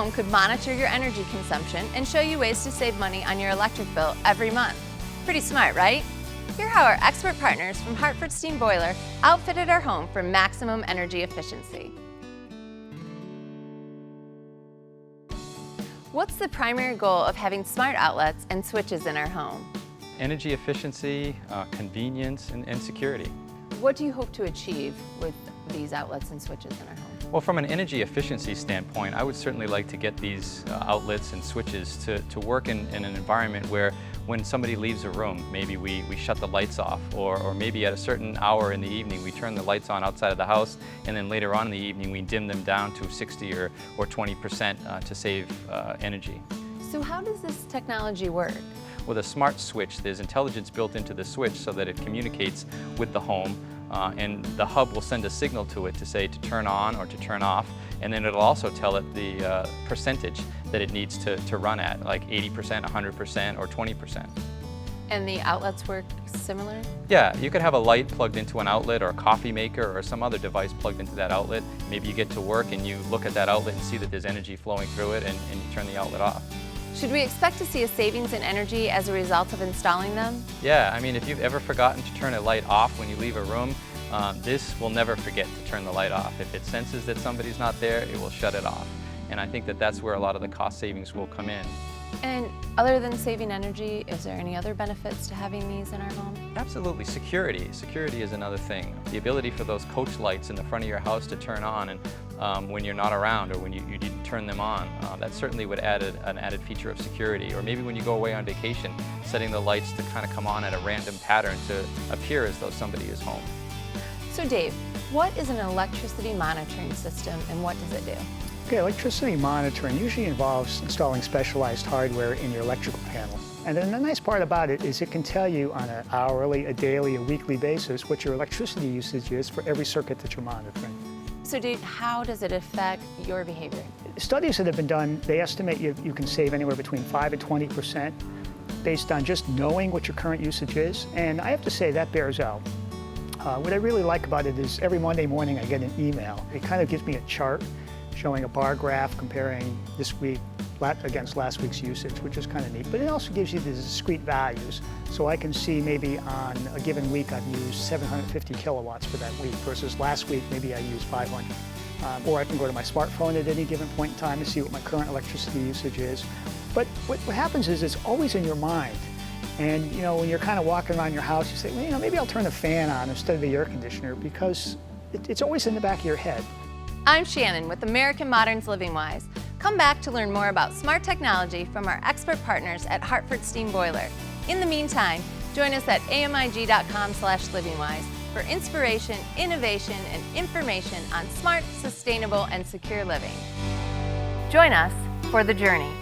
home could monitor your energy consumption and show you ways to save money on your electric bill every month. Pretty smart, right? Hear how our expert partners from Hartford Steam Boiler outfitted our home for maximum energy efficiency. What's the primary goal of having smart outlets and switches in our home? Energy efficiency, convenience, and security. What do you hope to achieve with these outlets and switches in our home? Well, from an energy efficiency standpoint, I would certainly like to get these outlets and switches to work in an environment where when somebody leaves a room, maybe we shut the lights off, or maybe at a certain hour in the evening we turn the lights on outside of the house, and then later on in the evening we dim them down to 60 or 20% to save energy. So how does this technology work? With a smart switch, there's intelligence built into the switch so that it communicates with the home, and the hub will send a signal to it to say to turn on or to turn off, and then it'll also tell it the percentage that it needs to run at, like 80%, 100%, or 20%. And the outlets work similar? Yeah, you could have a light plugged into an outlet, or a coffee maker, or some other device plugged into that outlet. Maybe you get to work and you look at that outlet and see that there's energy flowing through it, and you turn the outlet off. Should we expect to see a savings in energy as a result of installing them? Yeah, I mean, if you've ever forgotten to turn a light off when you leave a room, this will never forget to turn the light off. If it senses that somebody's not there, it will shut it off. And I think that that's where a lot of the cost savings will come in. And other than saving energy, is there any other benefits to having these in our home? Absolutely. Security. Security is another thing. The ability for those coach lights in the front of your house to turn on and when you're not around, or when you didn't turn them on, that certainly would add an added feature of security. Or maybe when you go away on vacation, setting the lights to kind of come on at a random pattern to appear as though somebody is home. So Dave, what is an electricity monitoring system and what does it do? Okay, electricity monitoring usually involves installing specialized hardware in your electrical panel. And then the nice part about it is it can tell you on an hourly, a daily, a weekly basis what your electricity usage is for every circuit that you're monitoring. So Dave, how does it affect your behavior? Studies that have been done, they estimate you can save anywhere between 5 and 20% based on just knowing what your current usage is. And I have to say that bears out. What I really like about it is every Monday morning I get an email. It kind of gives me a chart showing a bar graph comparing this week against last week's usage, which is kind of neat. But it also gives you the discrete values. So I can see maybe on a given week I've used 750 kilowatts for that week versus last week maybe I used 500. Or I can go to my smartphone at any given point in time and see what my current electricity usage is. But what happens is it's always in your mind. And you know, when you're kind of walking around your house, you say, well, you know, maybe I'll turn the fan on instead of the air conditioner, because it's always in the back of your head. I'm Shannon with American Modern's LivingWise. Come back to learn more about smart technology from our expert partners at Hartford Steam Boiler. In the meantime, join us at amig.com/livingwise for inspiration, innovation, and information on smart, sustainable, and secure living. Join us for the journey.